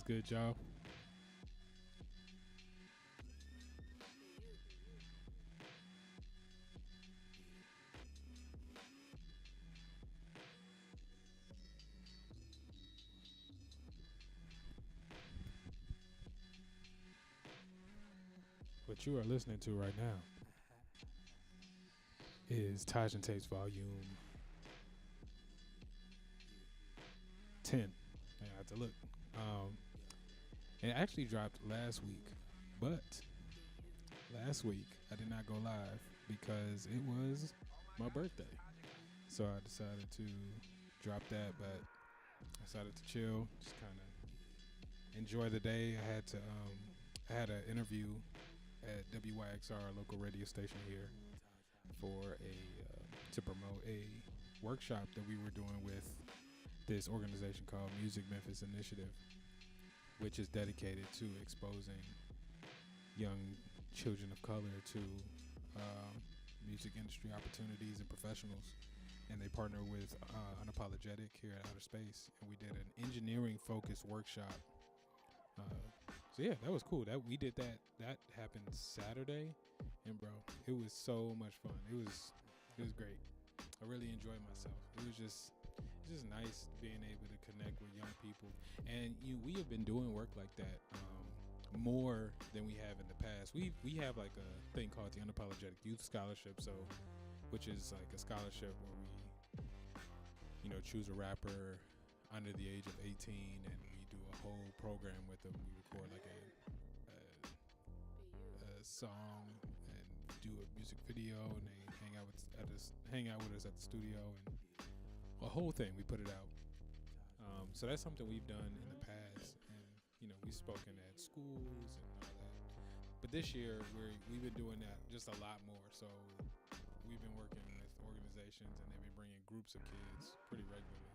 good, y'all? What you are listening to right now is Taj and Tapes Volume 10. I have to look. It actually dropped last week, but last week I did not go live because it was my birthday. So I decided to drop that, but I decided to chill, just kind of enjoy the day. I had an interview at WYXR, local radio station here, for to promote a workshop that we were doing with this organization called Music Memphis Initiative, which is dedicated to exposing young children of color to music industry opportunities and professionals. And they partner with Unapologetic here at Outer Space, and we did an engineering-focused workshop. So yeah, that was cool. That we did that. That happened Saturday, and bro, it was so much fun. It was great. I really enjoyed myself. It was just nice being able to connect with young people, and we have been doing work like that more than we have in the past. We have like a thing called the Unapologetic Youth Scholarship, so which is like a scholarship where we choose a rapper under the age of 18, and we do a whole program with them. We record like a song and do a music video, and they hang out with us at the studio, and a whole thing. We put it out. So that's something we've done in the past, and we've spoken at schools and all that. But this year we've been doing that just a lot more. So we've been working with organizations, and they've been bringing groups of kids pretty regularly.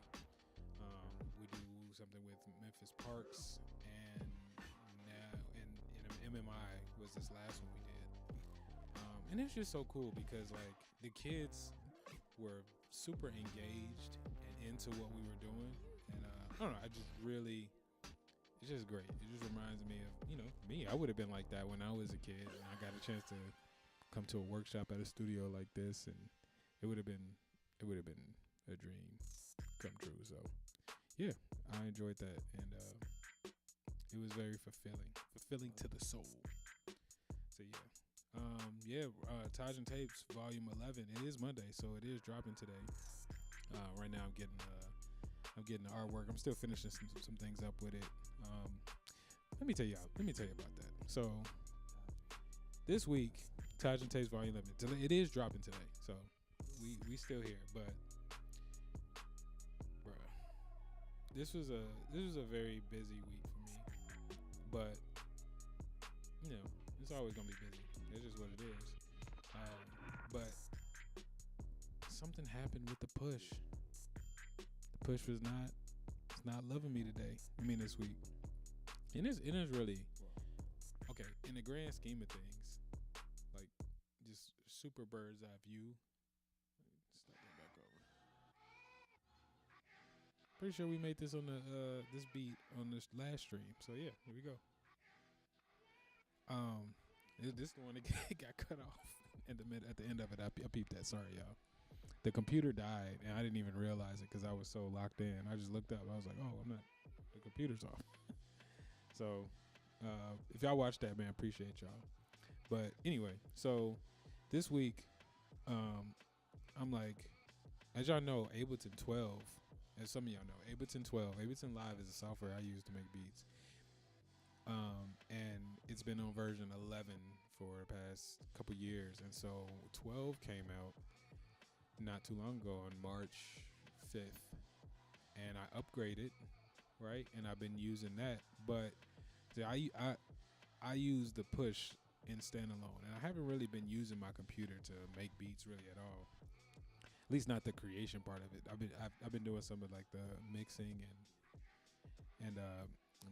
We do something with Memphis Parks, and now and MMI was this last one we did. And it's just so cool because like the kids were super engaged and into what we were doing, and I don't know, it's just great. It just reminds me of me. I would have been like that when I was a kid, and I got a chance to come to a workshop at a studio like this, and it would have been a dream come true. So yeah, I enjoyed that, and it was very fulfilling to the soul. So yeah, Taj and Tapes Volume 11. It is Monday, so it is dropping today. Right now, I'm getting the artwork. I'm still finishing some things up with it. Let me tell you about that. So this week, Taj and Tapes Volume 11. It is dropping today, so we still here, but bruh, this was a very busy week for me. But it's always gonna be busy. It's just what it is. But something happened with the push. The push was not loving me today. This week. And it is really okay in the grand scheme of things. Like just super bird's eye view. Start that back over. Pretty sure we made this on this beat on this last stream. So yeah, here we go. This is the one that got cut off at the end of it. I peeped that. Sorry, y'all. The computer died, and I didn't even realize it because I was so locked in. I just looked up. I was like, oh, the computer's off. So if y'all watched that, man, appreciate y'all. But anyway, so this week, I'm like, as y'all know, Ableton 12, as some of y'all know, Ableton Live is a software I use to make beats. And it's been on version 11 for the past couple years, and so 12 came out not too long ago on March 5th, and I upgraded, right? And I've been using that, but I use the push in standalone, and I haven't really been using my computer to make beats really at all. At least not the creation part of it. I've been doing some of like the mixing and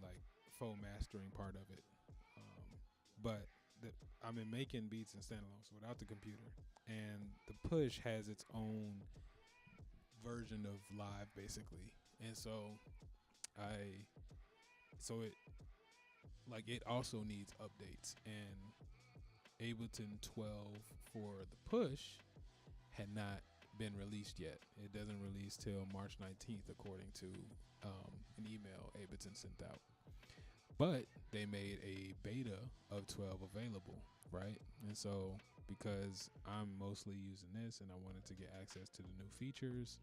like faux mastering part of it, but I've been making beats in standalone, so without the computer. And the push has its own version of live basically, and so like it also needs updates, and Ableton 12 for the push had not been released yet. It doesn't release till March 19th, according to an email Ableton sent out. But they made a beta of 12 available, right? And so because I'm mostly using this and I wanted to get access to the new features,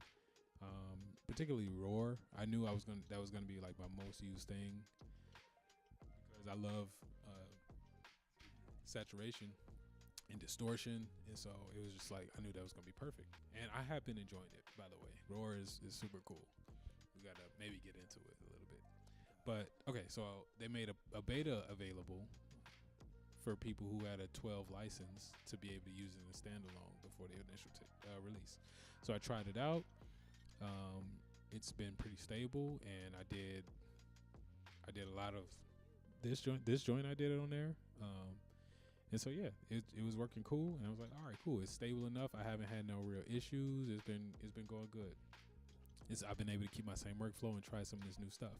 particularly Roar, I knew that was gonna be like my most used thing because I love saturation and distortion, and so it was just like I knew that was gonna be perfect, and I have been enjoying it. By the way, Roar is super cool. We gotta maybe get into it a little bit, but okay. So they made a beta available for people who had a 12 license to be able to use it in a standalone before the initial release. So I tried it out. It's been pretty stable, and I did a lot of this joint I did it on there. And so yeah, it was working cool, and I was like, all right, cool. It's stable enough. I haven't had no real issues. It's been going good. I've been able to keep my same workflow and try some of this new stuff,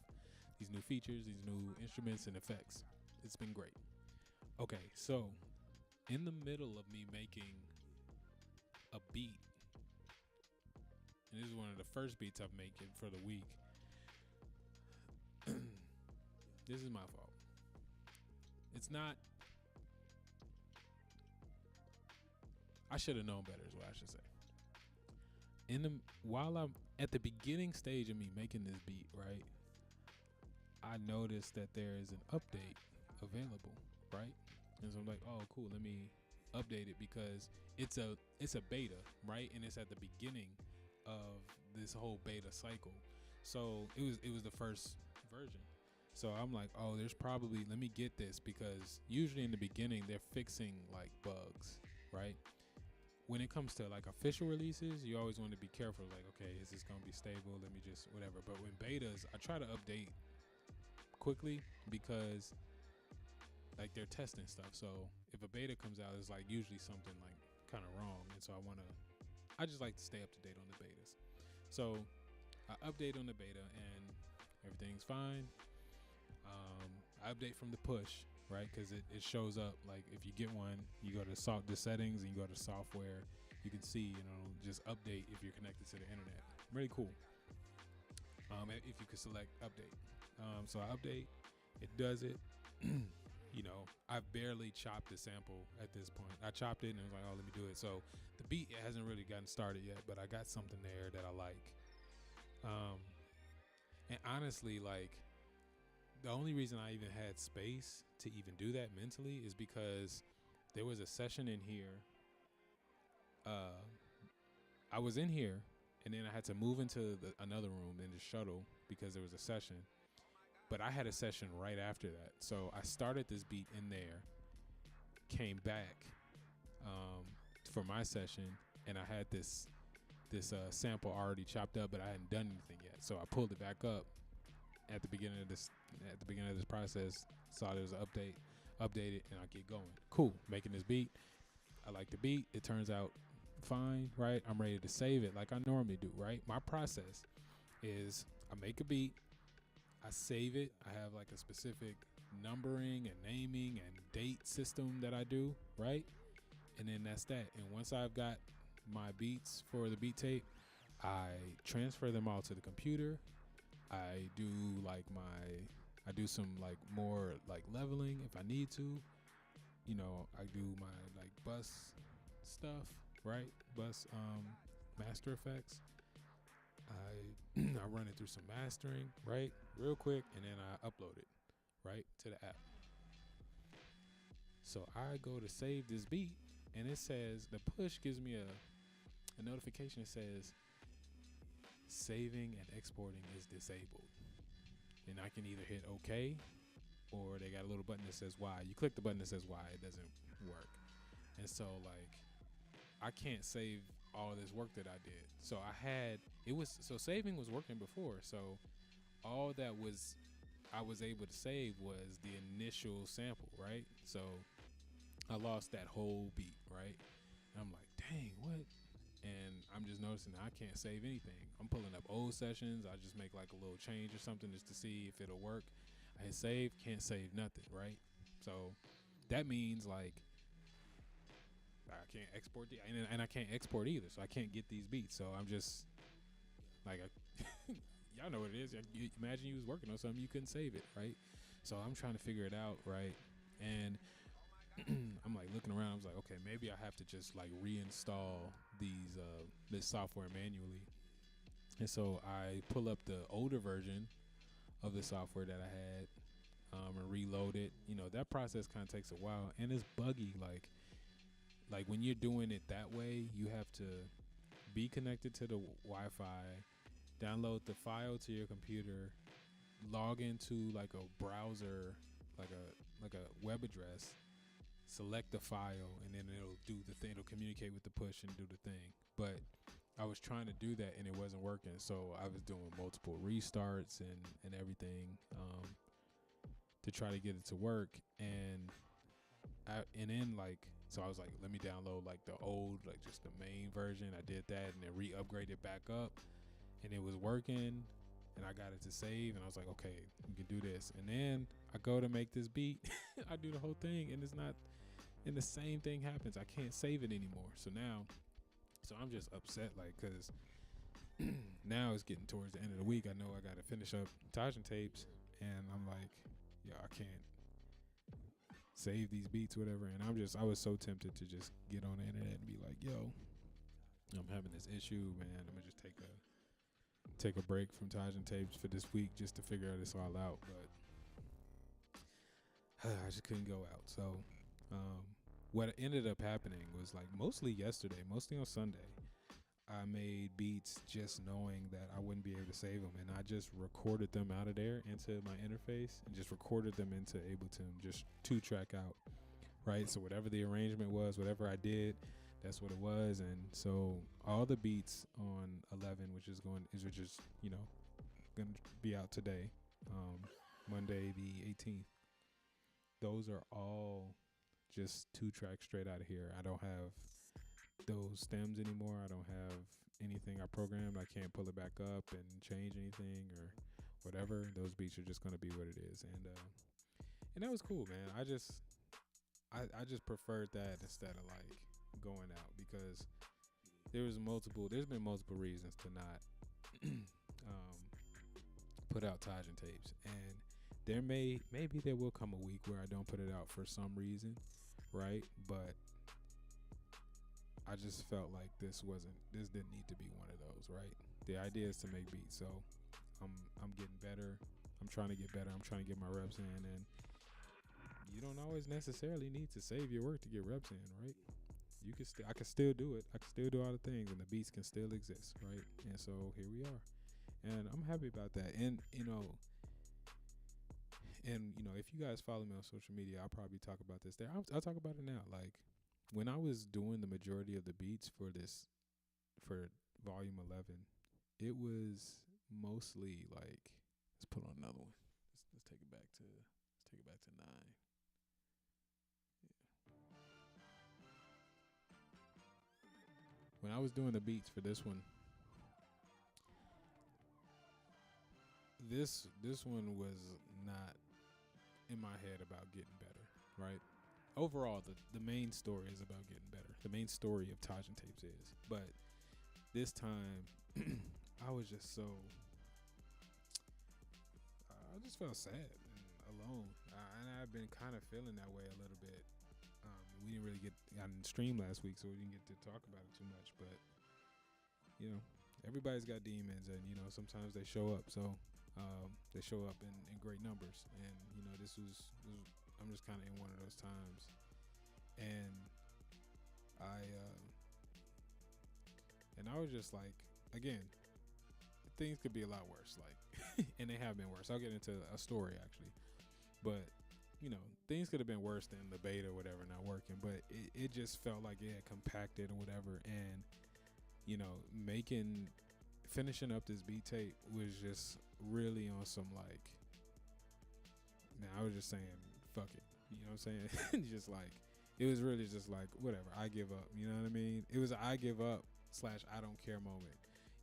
these new features, these new instruments and effects. It's been great. Okay, so in the middle of me making a beat, and this is one of the first beats I'm making for the week. This is my fault. It's not. I should have known better is what I should say. While I'm at the beginning stage of me making this beat, right, I noticed that there is an update available, right? And so I'm like, oh, cool, let me update it because it's a beta, right? And it's at the beginning of this whole beta cycle. So it was the first version. So I'm like, oh, let me get this, because usually in the beginning they're fixing like bugs, right? When it comes to like official releases, you always want to be careful. Like, okay, is this gonna be stable? Let me just whatever. But when betas, I try to update quickly because like they're testing stuff. So if a beta comes out, it's like usually something like kind of wrong, and so I just like to stay up to date on the betas. So I update on the beta and everything's fine. I update from the push, right? Because it shows up like if you get one, you go to the settings and you go to software. You can see, just update if you're connected to the internet. Really cool. If you could select update. So I update, it does it. I've barely chopped the sample at this point. I chopped it and I was like, oh, let me do it. So the beat hasn't really gotten started yet, but I got something there that I like. And honestly, like, the only reason I even had space to even do that mentally is because there was a session in here. I was in here, and then I had to move into another room in the shuttle because there was a session. But I had a session right after that. So I started this beat in there, came back for my session, and I had this sample already chopped up, but I hadn't done anything yet. So I pulled it back up at the beginning of this process, saw there was an updated, and I get going. Cool, making this beat. I like the beat. It turns out fine, right? I'm ready to save it like I normally do, right? My process is I make a beat, I save it. I have like a specific numbering and naming and date system that I do, right? And then that's that. And once I've got my beats for the beat tape, I transfer them all to the computer. I do some like more like leveling if I need to. I do my like bus stuff, right? Bus master effects. I run it through some mastering, right? Real quick, and then I upload it, right, to the app. So I go to save this beat, and it says, the push gives me a notification that says saving and exporting is disabled. And I can either hit OK, or they got a little button that says Y. You click the button that says Y, it doesn't work. And so like I can't save all of this work that I did. So saving was working before. So all that I was able to save was the initial sample, right? So I lost that whole beat, right? And I'm like, dang, what? And I'm just noticing I can't save anything. I'm pulling up old sessions. I just make like a little change or something just to see if it'll work. I hit save, can't save nothing, right? So that means like I can't export and I can't export either, so I can't get these beats. So I'm just like, y'all know what it is. Imagine you was working on something, you couldn't save it, right? So I'm trying to figure it out, right? And I'm like looking around. I was like, okay, maybe I have to just like reinstall this software manually. And so I pull up the older version of the software that I had, and reload it. That process kind of takes a while, and it's buggy. Like when you're doing it that way, you have to be connected to the Wi-Fi, download the file to your computer, log into like a browser, like a web address, select the file, and then it'll do the thing. It'll communicate with the push and do the thing. But I was trying to do that and it wasn't working, so I was doing multiple restarts and everything to try to get it to work. And then so I was like, let me download like the old, like just the main version. I did that and then re-upgraded it back up, and it was working. And I got it to save, and I was like, okay, we can do this. And then I go to make this beat. I do the whole thing, and it's not. And the same thing happens. I can't save it anymore. So I'm just upset, like, because now it's getting towards the end of the week. I know I got to finish up Tajin tapes, and I'm like, yo, I can't save these beats, whatever. And I was so tempted to just get on the internet and be like, yo, I'm having this issue, man. I'm gonna just take a break from Tajin tapes for this week just to figure this all out. But I just couldn't go out. So what ended up happening was like mostly on Sunday, I made beats just knowing that I wouldn't be able to save them, and I just recorded them out of there into my interface and just recorded them into Ableton, just 2-track out, right? So whatever the arrangement was, whatever I did, that's what it was. And so all the beats on 11, which is just going to be out today, Monday the 18th, those are all just 2 tracks straight out of here. I don't have those stems anymore. I don't have anything I programmed. I can't pull it back up and change anything or whatever. Those beats are just going to be what it is. And that was cool, man. I just preferred that instead of like going out, because there's been multiple reasons to not put out Tajin tapes, and maybe there will come a week where I don't put it out for some reason, right? But I just felt like this didn't need to be one of those, right? The idea is to make beats, so I'm getting better. I'm trying to get better. I'm trying to get my reps in, and you don't always necessarily need to save your work to get reps in, right? I can still do it. I can still do all the things, and the beats can still exist, right? And so here we are, and I'm happy about that. And if you guys follow me on social media, I'll probably talk about this there. I'll talk about it now. Like when I was doing the majority of the beats for volume 11, it was mostly like, let's put on another one. Let's take it back to 9. When I was doing the beats for this one, this one was not in my head about getting better, right? Overall, the main story is about getting better. The main story of Tajin tapes is. But this time, I was just I just felt sad and alone. And I've been kind of feeling that way a little bit. We didn't really get on stream last week, so we didn't get to talk about it too much. But, everybody's got demons, and, sometimes they show up. So they show up in great numbers. And, I'm just kind of in one of those times. And I was just like, again, things could be a lot worse. Like, and they have been worse. I'll get into a story, actually. But, things could have been worse than the beta or whatever not working, but it just felt like it had compacted or whatever. And, finishing up this beat tape was just really on some like, man, I was just saying, fuck it. You know what I'm saying? Just like, it was really just like, whatever, I give up. You know what I mean? It was a I give up / I don't care moment.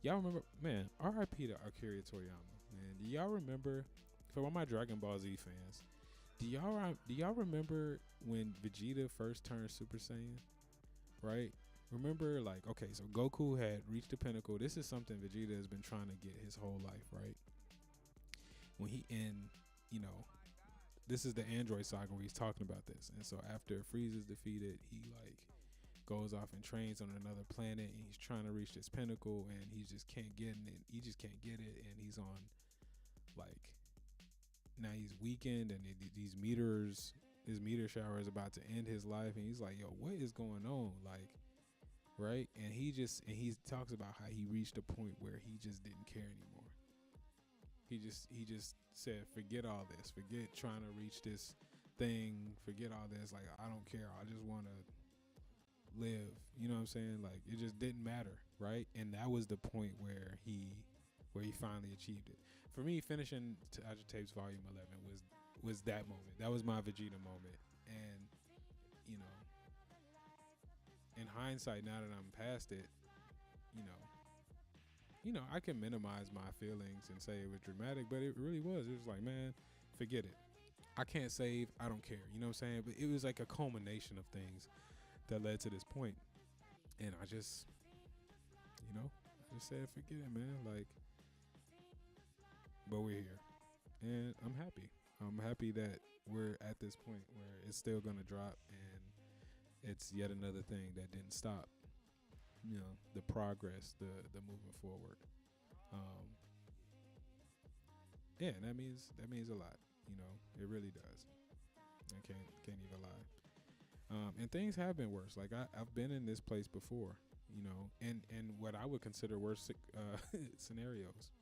Y'all remember, man, R.I.P. to Akira Toriyama, man. Do y'all remember for all my Dragon Ball Z fans, do y'all remember when Vegeta first turned Super Saiyan? Right? Remember, like, okay, so Goku had reached the pinnacle. This is something Vegeta has been trying to get his whole life, right? When he you know, this is the Android saga where he's talking about this. And so after Frieza's defeated, he like goes off and trains on another planet, and he's trying to reach this pinnacle, and he just can't get it. He just can't get it, and he's on like now he's weakened, and his meteor shower is about to end his life, and he's like, yo, what is going on? Like, right? And he talks about how he reached a point where he just didn't care anymore. He just said, forget all this, forget trying to reach this thing, forget all this. Like, I don't care. I just want to live. You know what I'm saying? Like, it just didn't matter, right? And that was the point where he finally achieved it. For me, finishing Tapes Volume 11 was that moment. That was my Vegeta moment. And, you know, in hindsight, now that I'm past it, I can minimize my feelings and say it was dramatic, but it really was. It was like, man, forget it. I can't save. I don't care. You know what I'm saying? But it was like a culmination of things that led to this point. And I just said, forget it, man. Like, but we're here. And I'm happy. I'm happy that we're at this point where it's still going to drop, and it's yet another thing that didn't stop. The progress, the moving forward. Yeah, that means a lot. It really does. I can't even lie. And things have been worse. Like I've been in this place before, and what I would consider worse scenarios.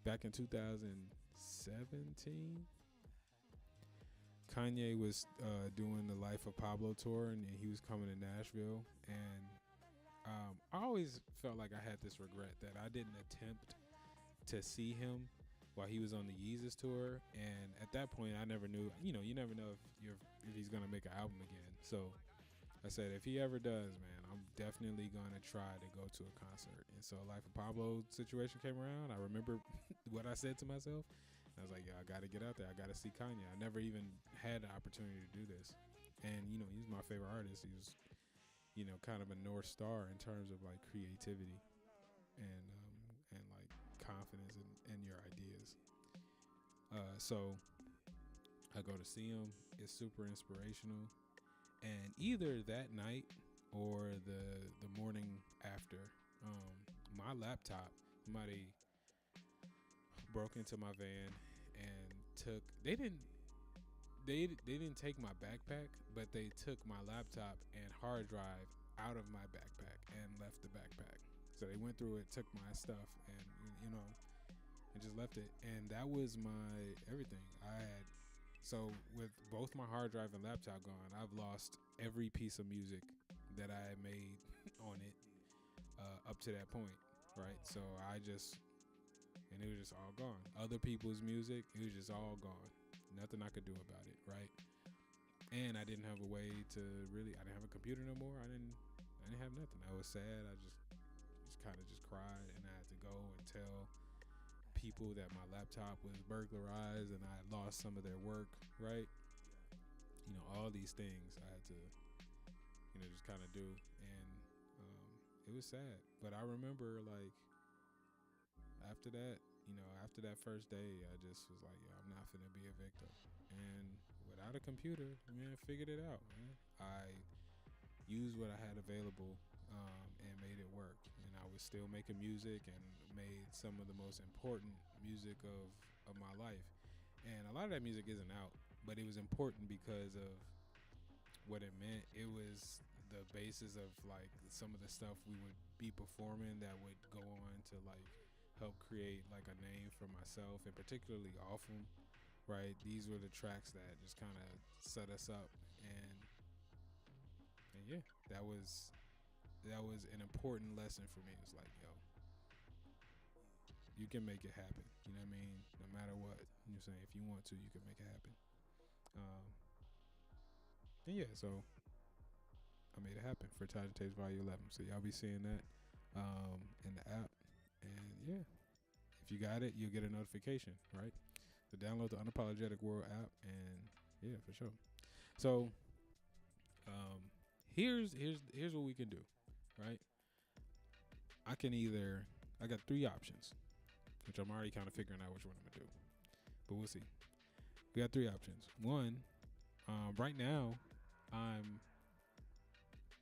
Back in 2017, Kanye was doing the Life of Pablo tour, and he was coming to Nashville. And I always felt like I had this regret that I didn't attempt to see him while he was on the Yeezus tour. And at that point, I never knew. You never know if he's gonna make an album again. So I said, if he ever does, man, I'm definitely gonna try to go to a concert. And so Life of Pablo situation came around. I remember what I said to myself. I was like, yeah, I gotta get out there. I gotta see Kanye. I never even had the opportunity to do this. And he's my favorite artist. He was, kind of a North Star in terms of like creativity and like confidence in your ideas. So I go to see him. It's super inspirational. And either that night or the morning after, my laptop, somebody broke into my van and they didn't take my backpack, but they took my laptop and hard drive out of my backpack and left the backpack. So they went through it, took my stuff, and and just left it. And that was my everything. So with both my hard drive and laptop gone, I've lost every piece of music that I had made on it up to that point, right? So it was just all gone. Other people's music, it was just all gone. Nothing I could do about it, right? And I didn't have a way to I didn't have a computer no more. I didn't have nothing. I was sad. I just kind of cried, and I had to go and tell people that my laptop was burglarized and I had lost some of their work, right? All these things I had to, just kind of do. And it was sad. But I remember, like, after that, after that first day, I just was like, yeah, I'm not finna be a victim. And without a computer, man, figured it out, man. I used what I had available and made it work. And I was still making music and made some of the most important music of my life. And a lot of that music isn't out, but it was important because of what it meant. It was the basis of like some of the stuff we would be performing that would go on to like help create like a name for myself, and particularly Awful, right? These were the tracks that just kind of set us up, and yeah, that was an important lesson for me. It was like, yo, you can make it happen. You know what I mean? No matter what. You're saying, if you want to, you can make it happen. And yeah, so I made it happen for Titan Tapes Volume 11. So y'all be seeing that in the app. And yeah, if you got it, you'll get a notification, right? to download the Unapologetic World app, and yeah, for sure. So, um, here's what we can do, right? I got three options, which I'm already kind of figuring out which one I'm gonna do, but we'll see. We got three options. One, right now, I'm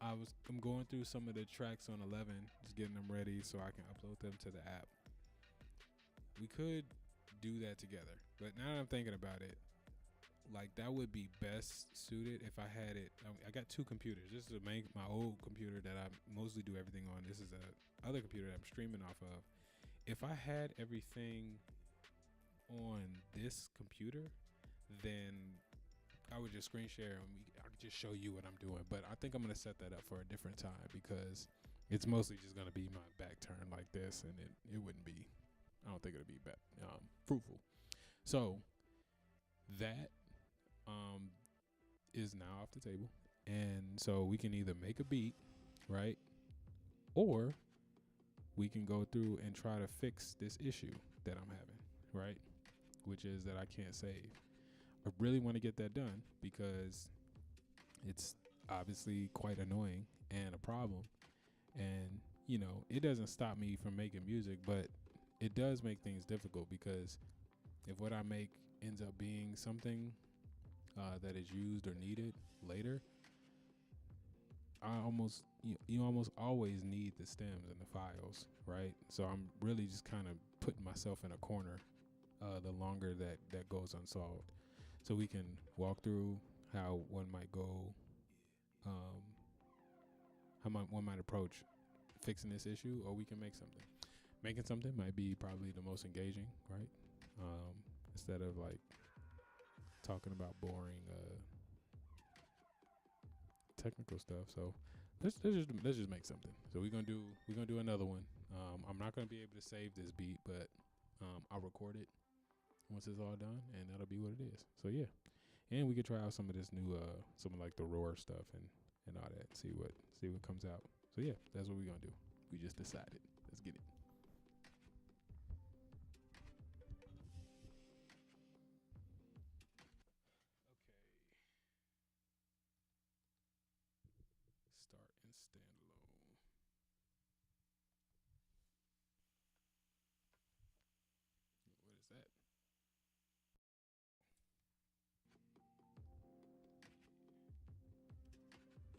I'm going through some of the tracks on 11, just getting them ready so I can upload them to the app. We could do that together, but now that I'm thinking about it, like that would be best suited if I had it. I got two computers. This is my old computer that I mostly do everything on. This is a other computer that I'm streaming off of. If I had everything on this computer, then I would just screen share and I could just show you what I'm doing. But I think I'm gonna set that up for a different time because it's mostly just gonna be my back turn like this, and it wouldn't be. I don't think it'll be fruitful. So that is now off the table, and so we can either make a beat, right, or we can go through and try to fix this issue that I'm having, right, which is that I can't save. I really want to get that done because it's obviously quite annoying and a problem. And, it doesn't stop me from making music, but it does make things difficult because if what I make ends up being something that is used or needed later, you almost always need the stems and the files, right? So I'm really just kind of putting myself in a corner the longer that goes unsolved. So we can walk through how one might go, one might approach fixing this issue, or we can make something. Making something might be probably the most engaging, right? Instead of like talking about boring technical stuff. So let's just make something. So we're gonna do another one. I'm not gonna be able to save this beat, but I'll record it once it's all done, and that'll be what it is. So yeah, and we could try out some of this new some of like the roar stuff and all that. See what comes out. So yeah, that's what we're gonna do. We just decided. Let's get it. Start and stand alone. What is that?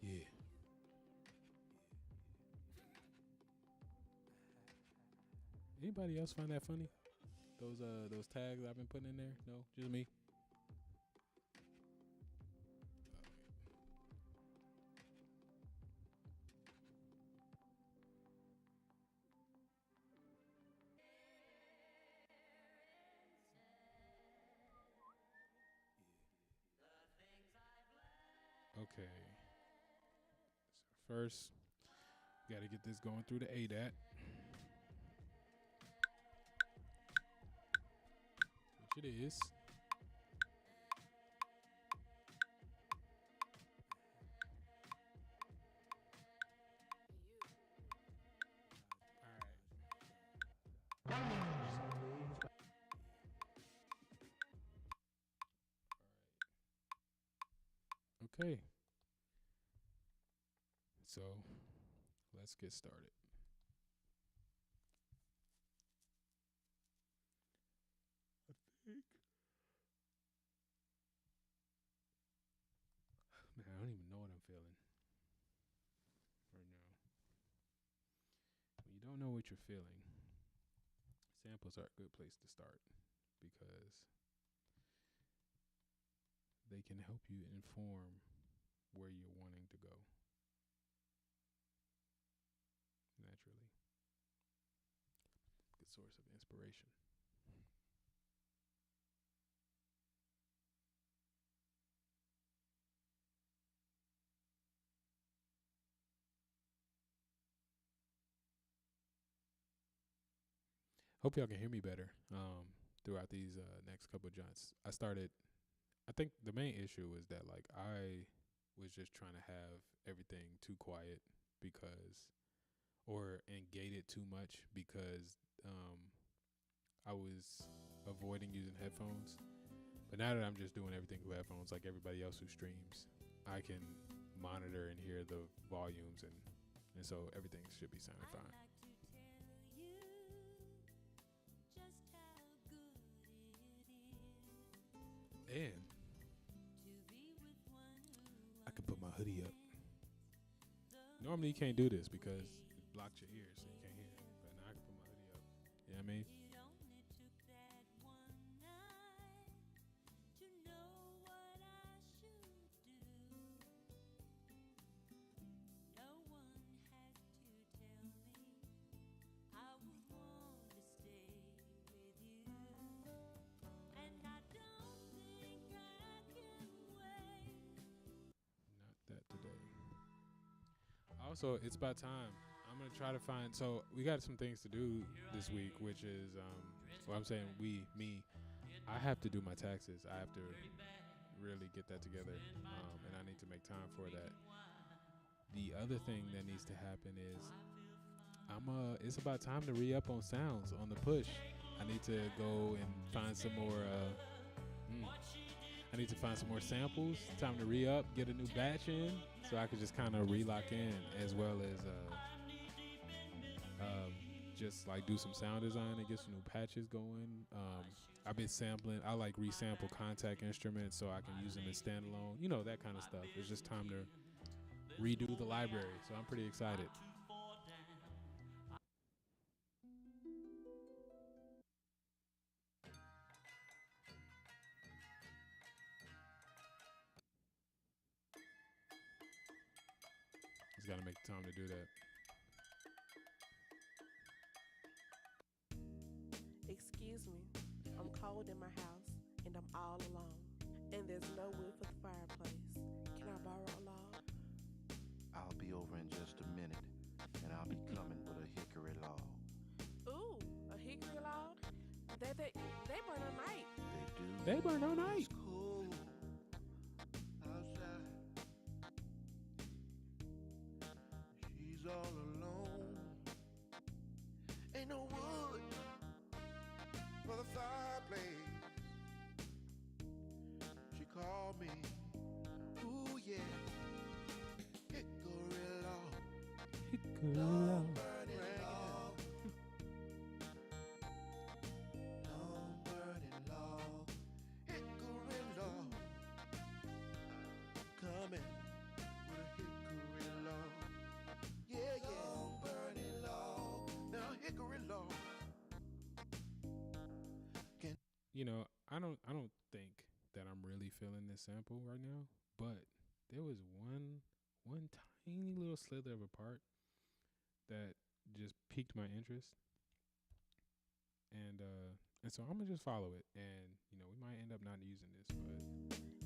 Yeah. Anybody else find that funny? Those tags I've been putting in there? No, just me. Okay. So first, got to get this going through the ADAT, which it is. All right. Okay. So let's get started. I think. Man, I don't even know what I'm feeling right now. When you don't know what you're feeling, samples are a good place to start because they can help you inform where you're wanting to go naturally. Good source of inspiration. Hope y'all can hear me better throughout these next couple of joints. I think the main issue was that like I was just trying to have everything too quiet and gated too much because I was avoiding using headphones. But now that I'm just doing everything with headphones, like everybody else who streams, I can monitor and hear the volumes, and so everything should be sounding fine. And I can put my hoodie up. Normally you can't do this because it blocks your ears, so you can't hear it. But now I can put my hoodie up. You know what I mean? Not that today. Also, it's about time. I'm gonna try to find. So we got some things to do this week, which is, well, I'm saying me. I have to do my taxes. I have to really get that together, and I need to make time for that. The other thing that needs to happen is, it's about time to re-up on sounds on the push. I need to go and find some more. I need to find some more samples. Time to re-up, get a new batch in, so I could just kind of re-lock in, as well as just like do some sound design and get some new patches going. I've been sampling. I like resample contact instruments so I can use them as standalone. You know, that kind of stuff. It's just time to redo the library, so I'm pretty excited. Just gotta make the time to do that. Excuse me, I'm cold in my house and I'm all alone. And there's no wood for the fireplace. Can I borrow a log? I'll be over in just a minute, and I'll be coming with a hickory log. Ooh, a hickory log? They burn all night. They do. They burn all night. It's cold outside. She's all alone. Ain't no wood for the fireplace. She called me. Ooh yeah. Hickory log. Hickory Long log. burning log. Long burning log. Hickory log. Coming with a hickory log. Yeah, yeah. Long burning log. Now hickory log. You know, I don't think that I'm really feeling this sample right now, but there was one tiny little slither of a part that just piqued my interest, and so I'm gonna just follow it, and you know, we might end up not using this, but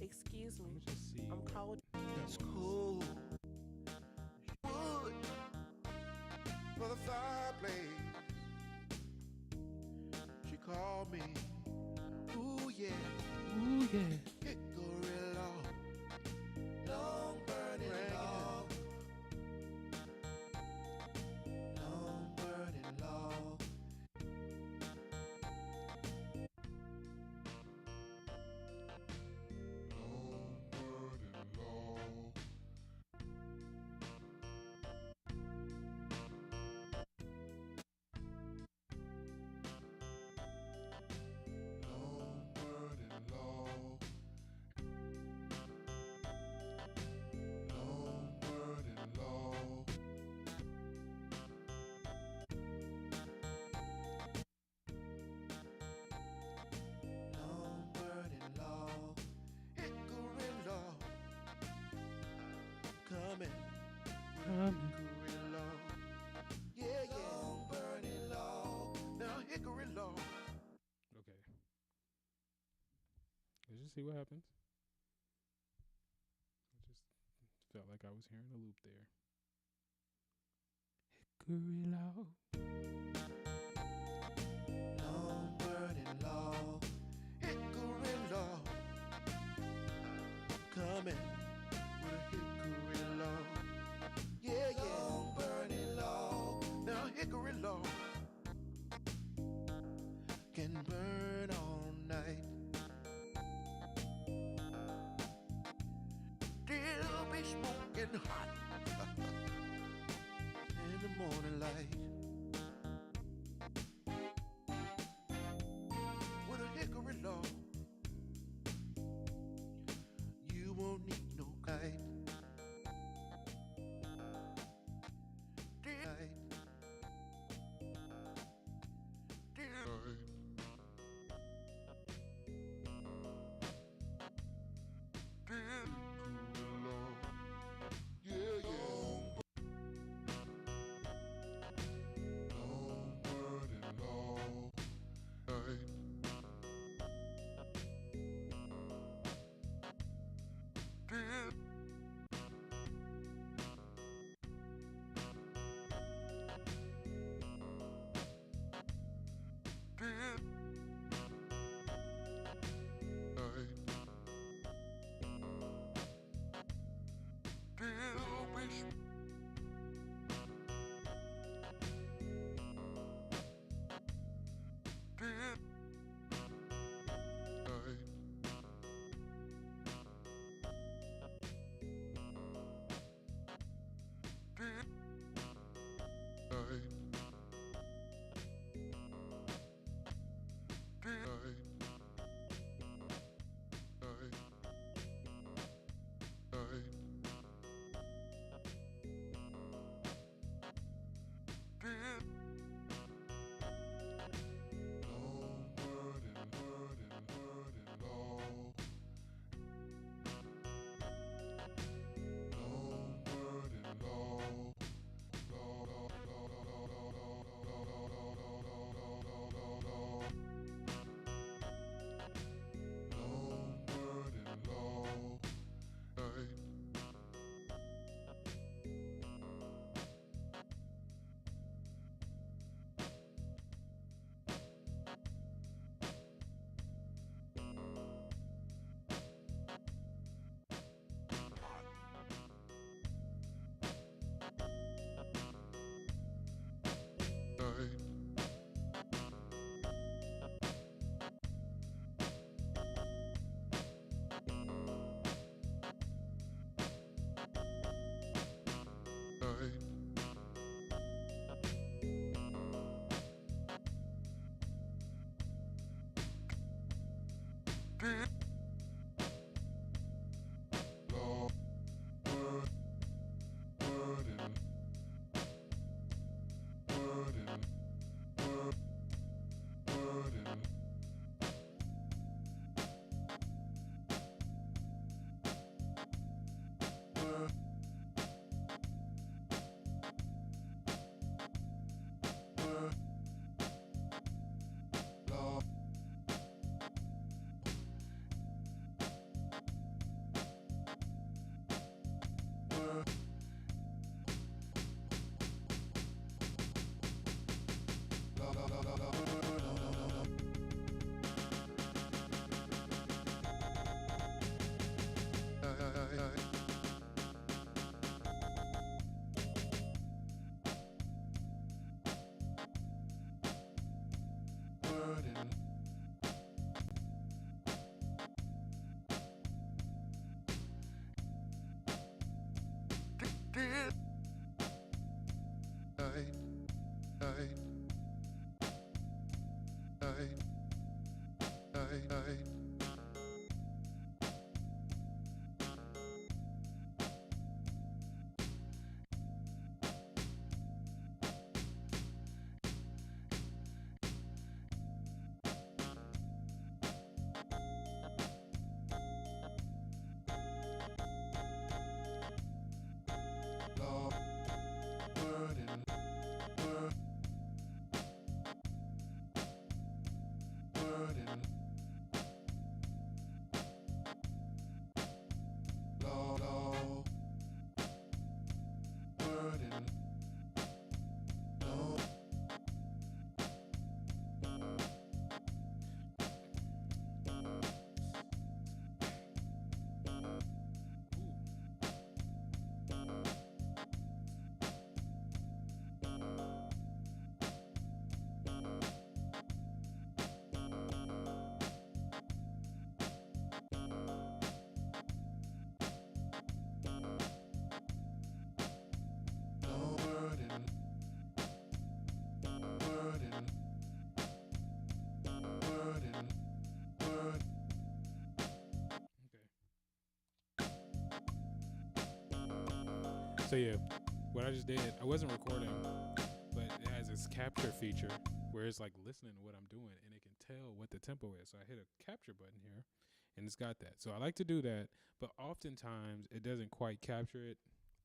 Excuse I'm me, gonna just see. I'm what cold. that It's was. cool. Wood for the fireplace. She called me. Ooh yeah. Ooh yeah. Hickory log. Long burning log. Long burning log. Long burning log. Long burning log. Long burning log. Long burning log. Hickory log. Coming. Hickory log. Yeah, yeah. Long burning log. Now hickory log. Okay. Let's just see what happens. I just felt like I was hearing a loop there. Hickory log. Long burning log. Hickory log. Coming with a hickory log. Yeah, yeah. Long burning log. Now hickory log. Can be smoking hot in the morning light with a hickory log. You won't need no kite. So yeah, what I just did, I wasn't recording, but it has this capture feature where it's like listening to what I'm doing and it can tell what the tempo is. So I hit a capture button here and it's got that. So I like to do that, but oftentimes it doesn't quite capture it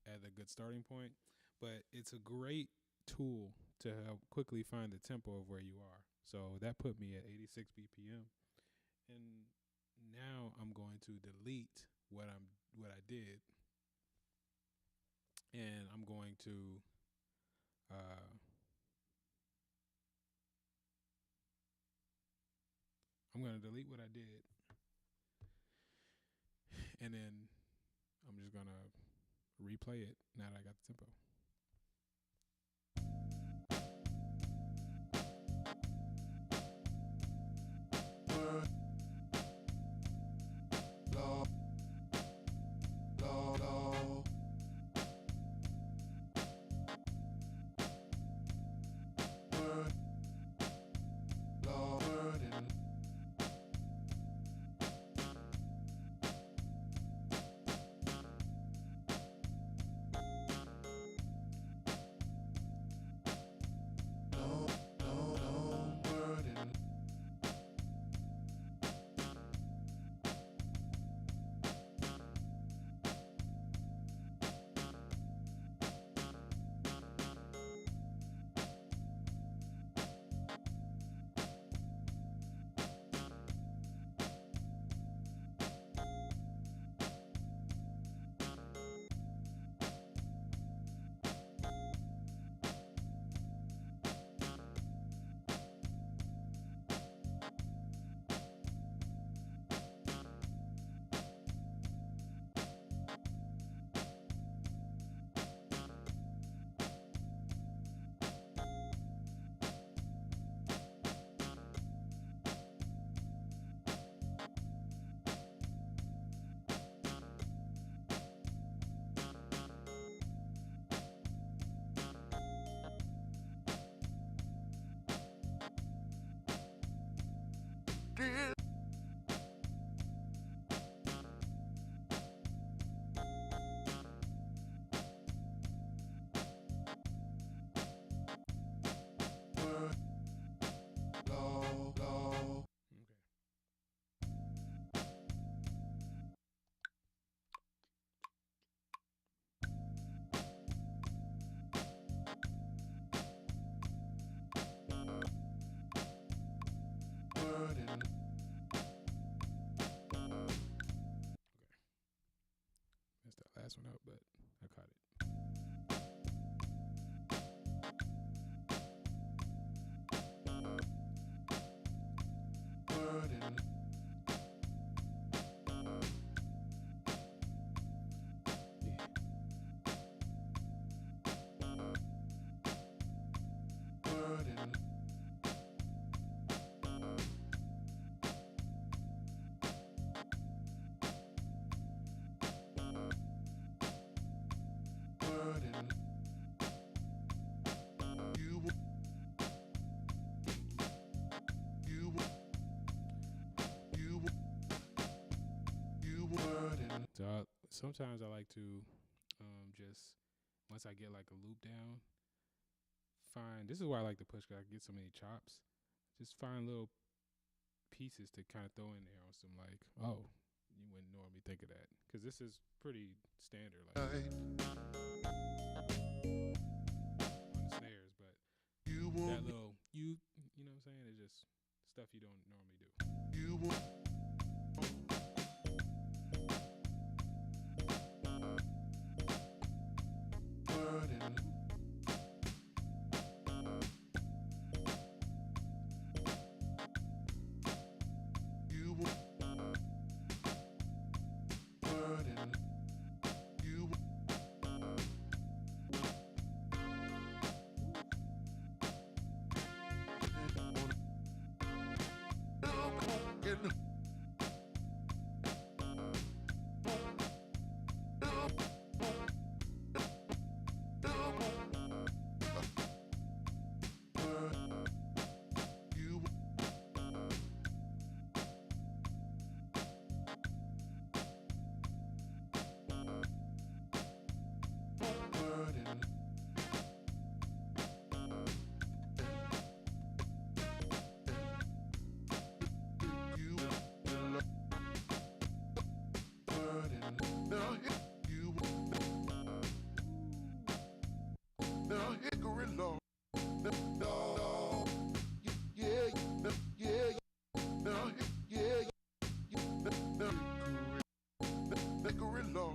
at a good starting point. But it's a great tool to help quickly find the tempo of where you are. So that put me at 86 BPM. And now I'm going to delete what I did, and I'm going to uh, delete what I did, and then I'm just gonna replay it now that I got the tempo. Okay. Messed that last one up, but I caught it. So sometimes I like to just once I get like a loop down, find this is why I like to push. 'Cause I get so many chops. Just find little pieces to kind of throw in there on some like, oh, you wouldn't normally think of that because this is pretty standard like on the snares, but that little you know what I'm saying? It's just stuff you don't normally do. You no, yeah, yeah, no, yeah, no, hickory long,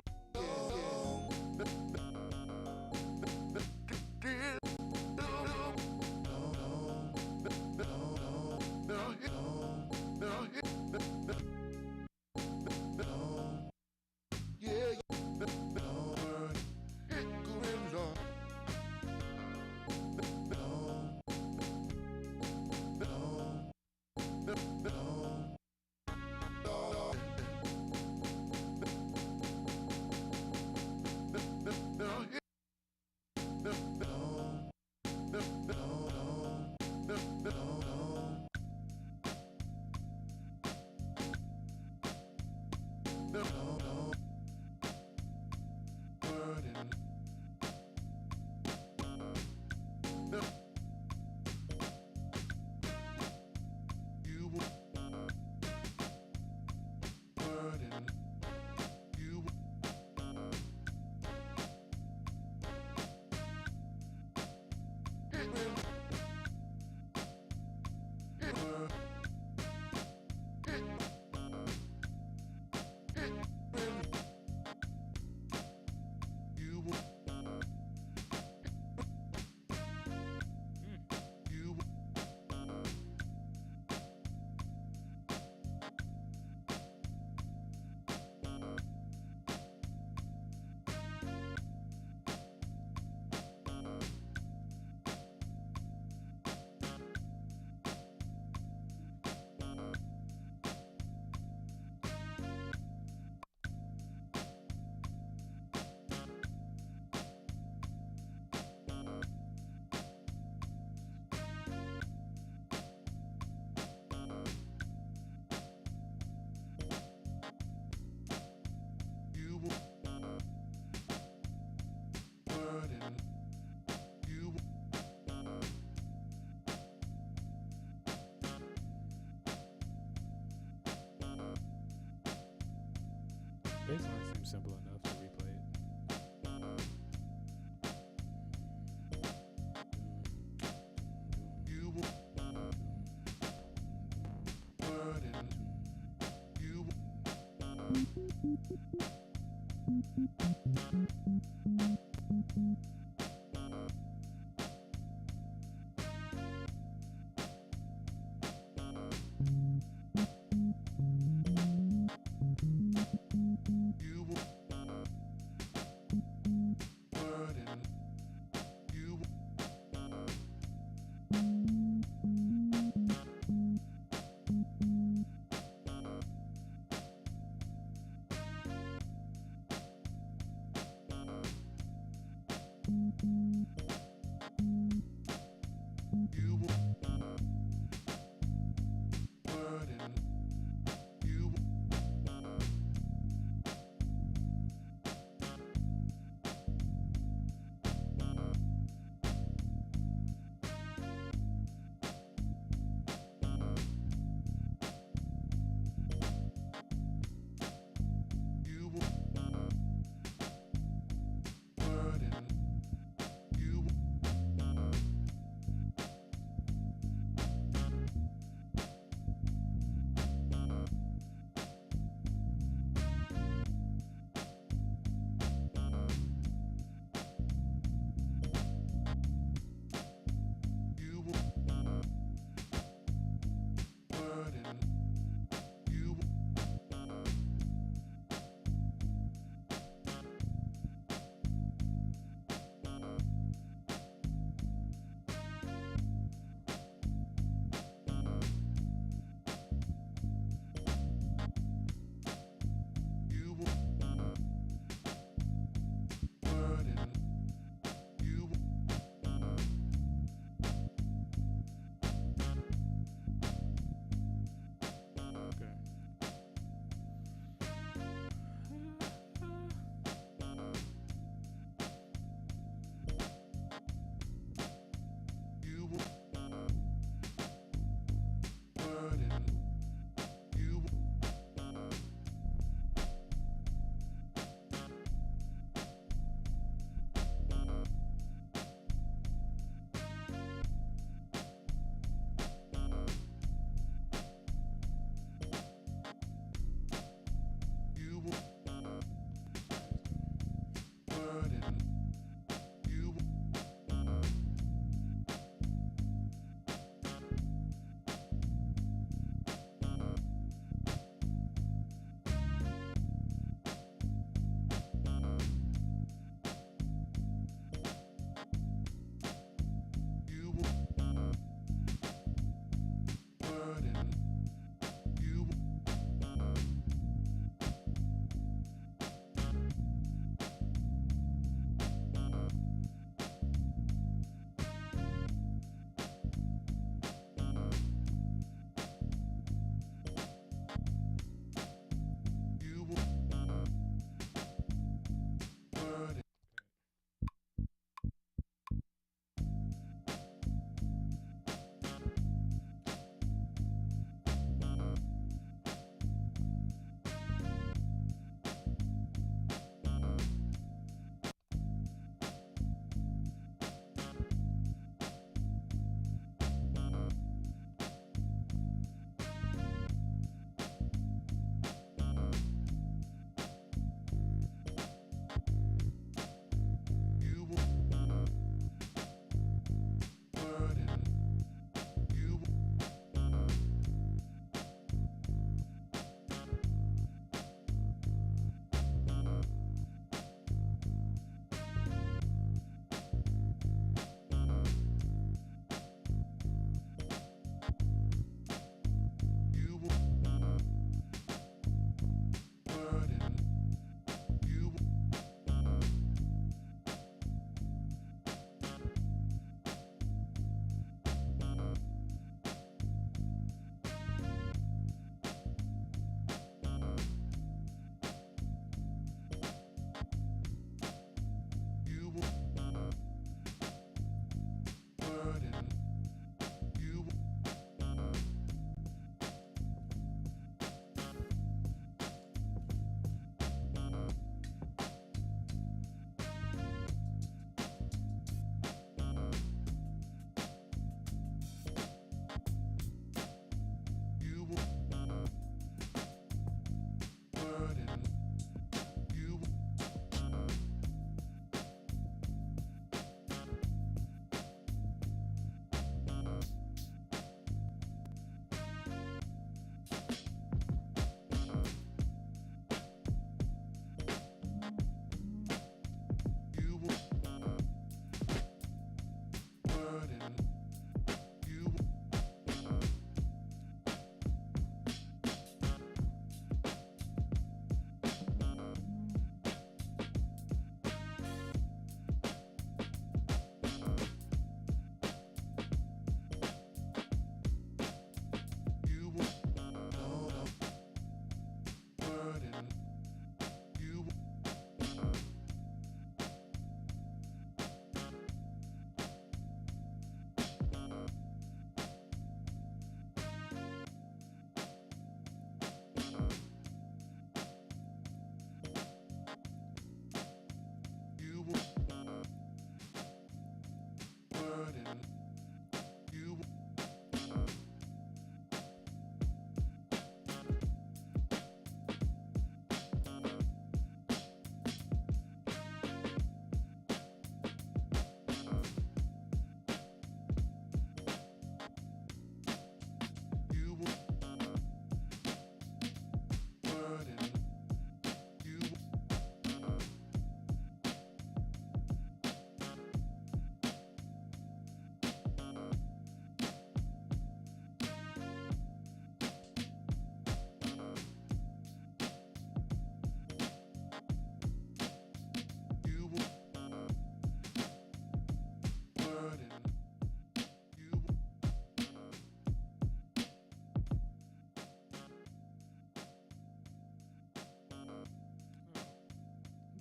Baseline seems simple enough to replay it.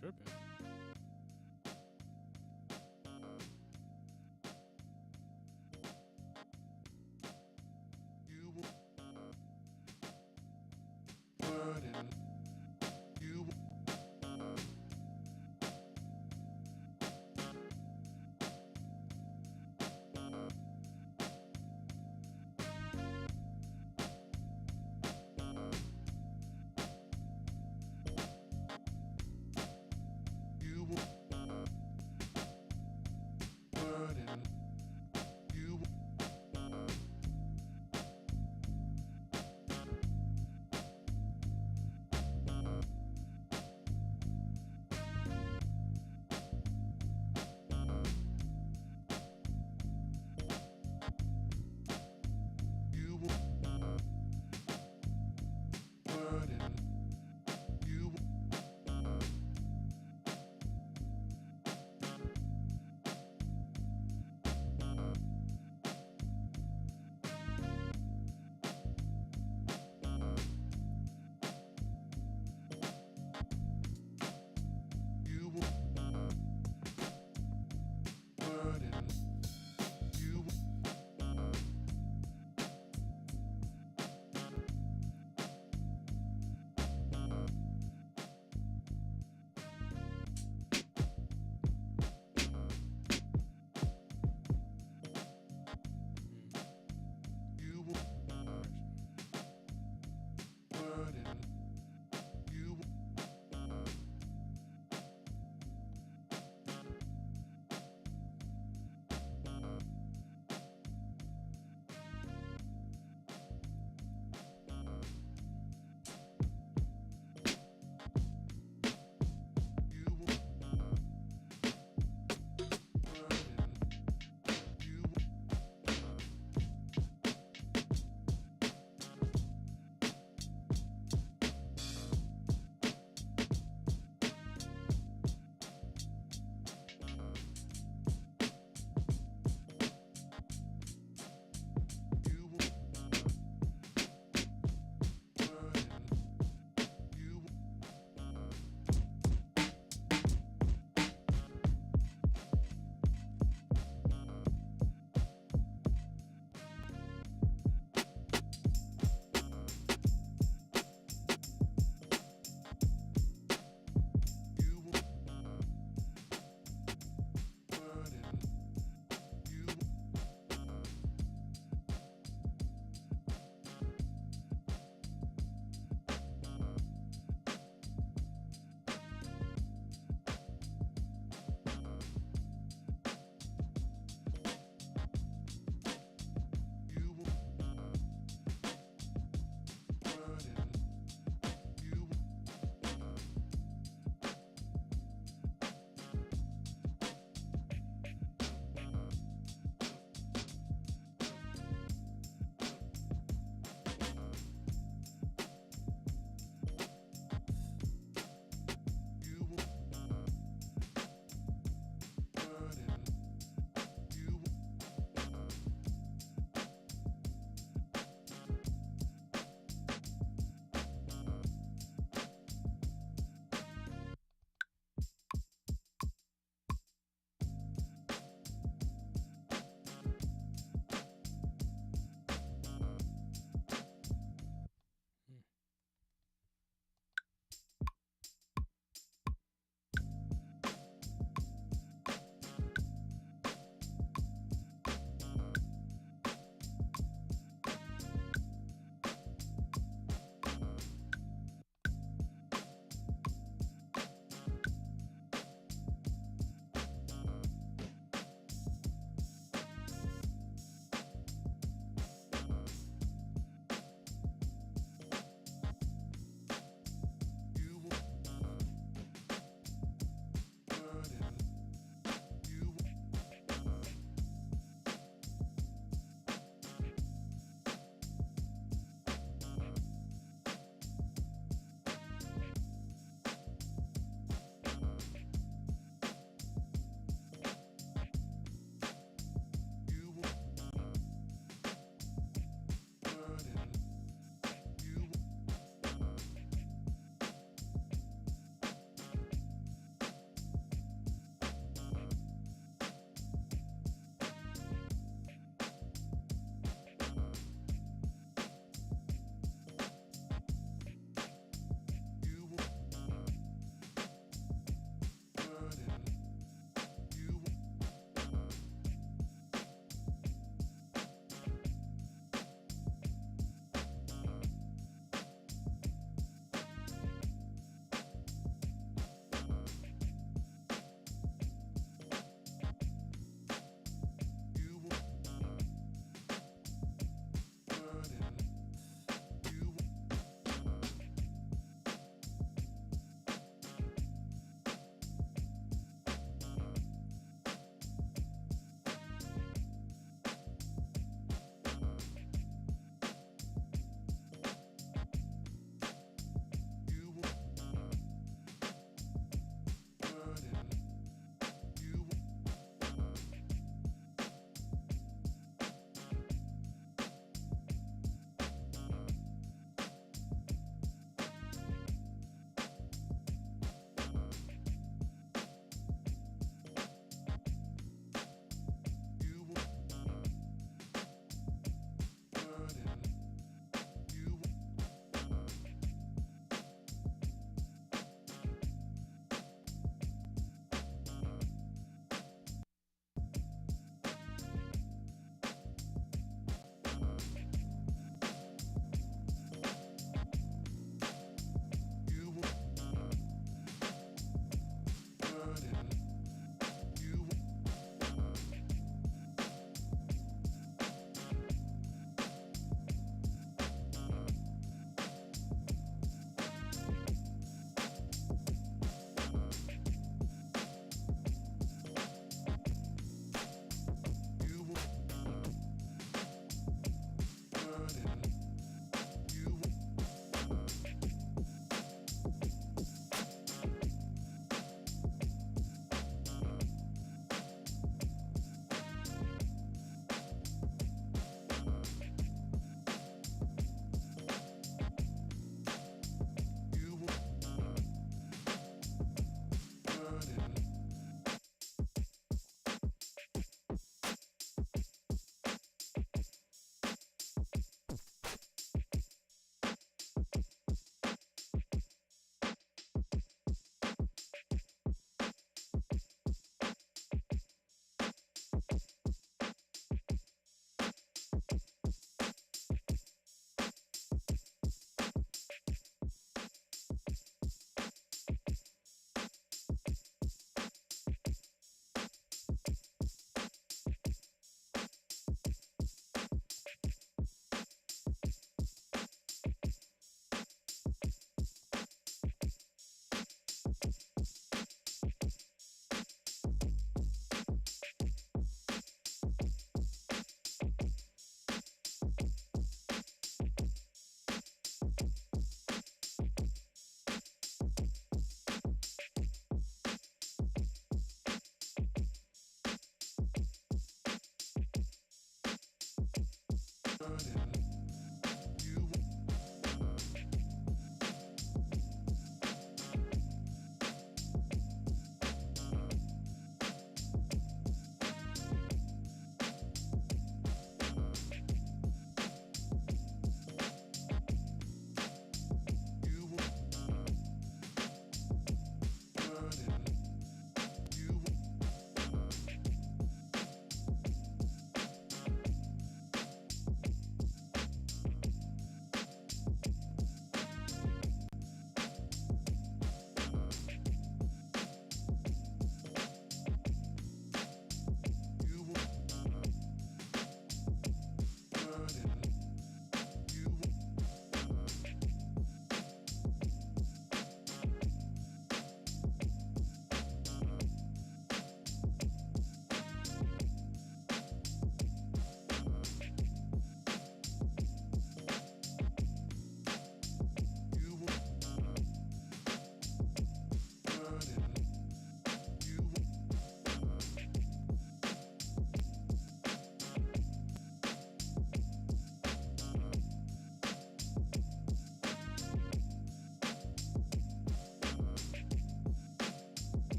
Tripping. You burning. You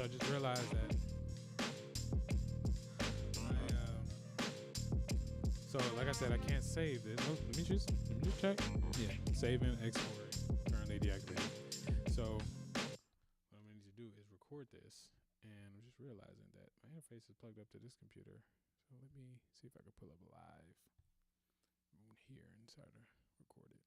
So I just realized that so like I said, I can't save this. Oh, let me just check. Yeah, save and export currently deactivated. So what I'm gonna need to do is record this, and I'm just realizing that my interface is plugged up to this computer. So let me see if I can pull up live here and try to record it.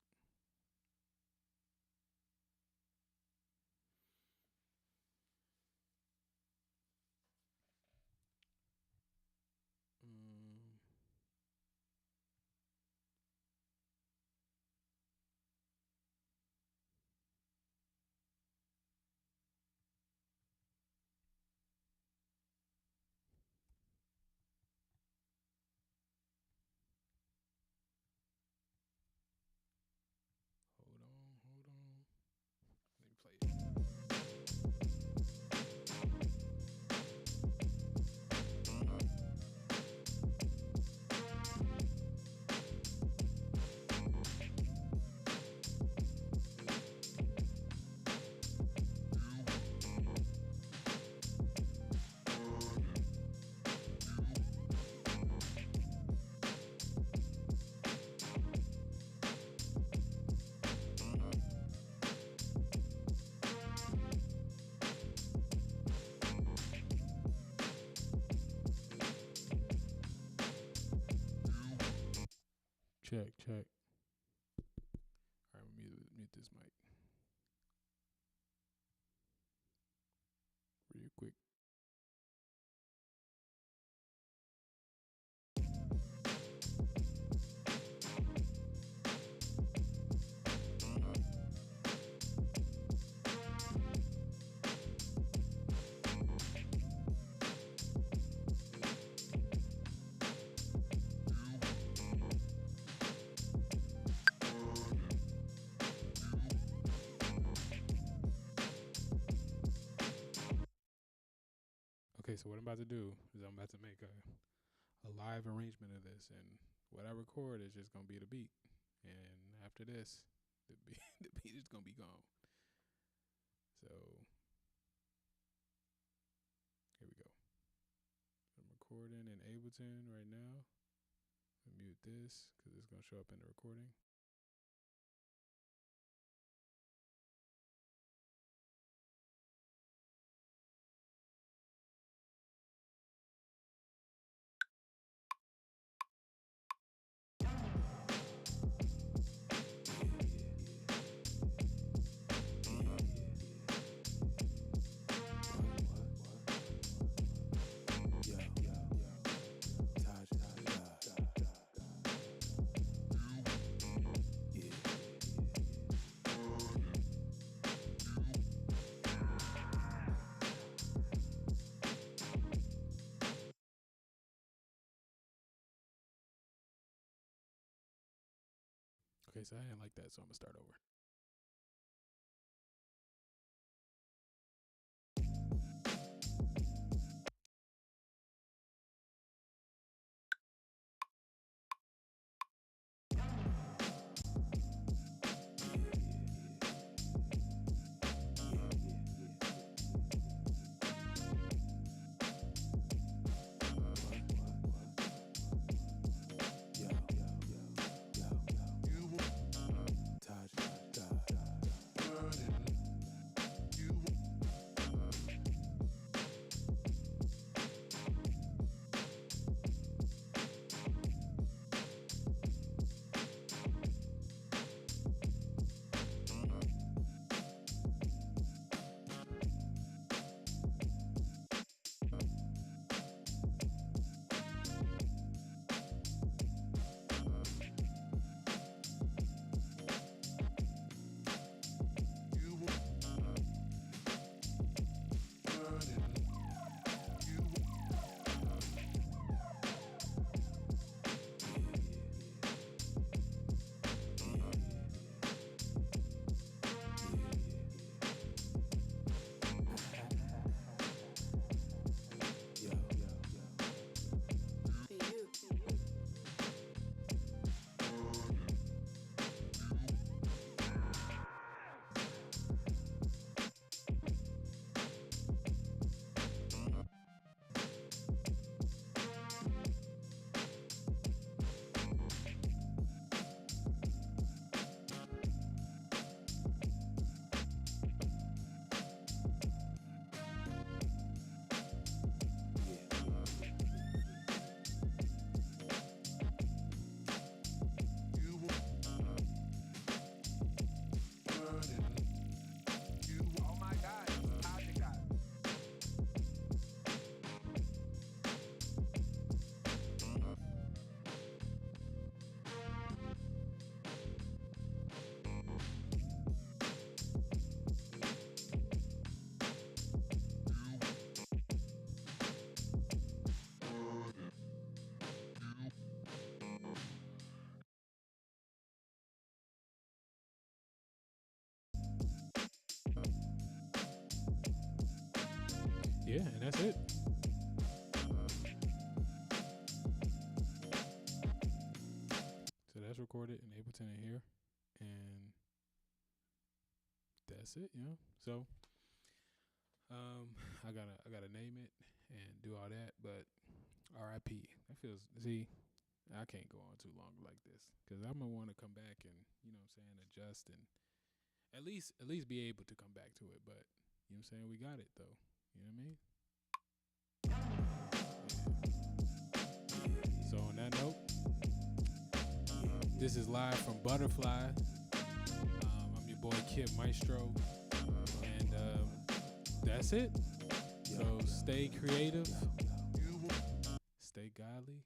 Hold on. Let me play it. Check. All right, mute this mic real quick. Okay, so what I'm about to do is I'm about to make a live arrangement of this, and what I record is just gonna be the beat, and after this, the beat the beat is gonna be gone. So here we go. I'm recording in Ableton right now. I'll mute this because it's gonna show up in the recording. Okay, so I didn't like that, so I'm gonna start over. Yeah, and that's it. So that's recorded in Ableton in here, and that's it. So I gotta name it and do all that, but R.I.P. That feels. See, I can't go on too long like this because I'm gonna want to come back and adjust and at least be able to come back to it. But you know what I'm saying, we got it though. You know what I mean? Yeah. So on that note, this is live from Butterfly. I'm your boy Kid Maestro, and that's it. So stay creative, stay godly.